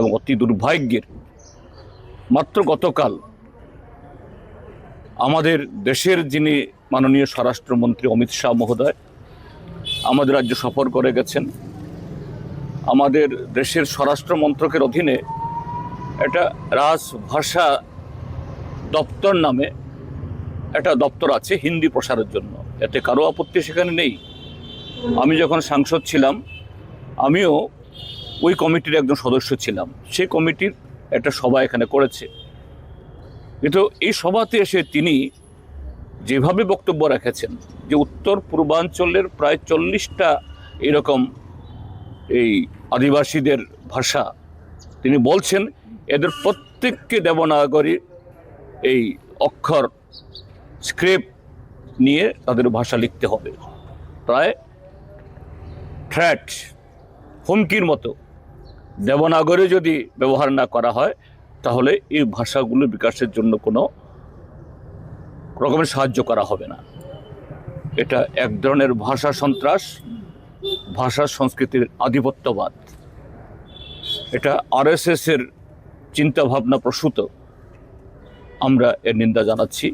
এবং অতি দুর্ভাগ্যের মাত্র গতকাল আমাদের দেশের যিনি মাননীয় স্বরাষ্ট্রমন্ত্রী অমিত শাহ মহোদয় আমাদের রাজ্য সফর করে গেছেন। আমাদের দেশের স্বরাষ্ট্র মন্ত্রকের অধীনে একটা রাজভাষা দপ্তর নামে একটা দপ্তর আছে হিন্দি প্রসারের জন্য, এতে কারো আপত্তি সেখানে নেই। আমি যখন সাংসদ ছিলাম আমিও ওই কমিটির একজন সদস্য ছিলাম, সেই কমিটির একটা সভা এখানে করেছে। কিন্তু এই সভাতে এসে তিনি যেভাবে বক্তব্য রেখেছেন যে উত্তর পূর্বাঞ্চলের প্রায় 40টা এরকম এই আদিবাসীদের ভাষা, তিনি বলছেন এদের প্রত্যেককে দেবনাগরী এই অক্ষর স্ক্রিপ্ট নিয়ে তাদের ভাষা লিখতে হবে। প্রায় থ্রেট, হুমকির মতো। দেবনাগরী যদি ব্যবহার না করা হয় তাহলে এই ভাষাগুলো বিকাশের জন্য কোনো রকমের সাহায্য করা হবে না। এটা এক ধরনের ভাষা সন্ত্রাস, ভাষা সংস্কৃতির আধিপত্যবাদ। এটা আরএসএস এর চিন্তাভাবনা প্রসূত। আমরা এর নিন্দা জানাচ্ছি।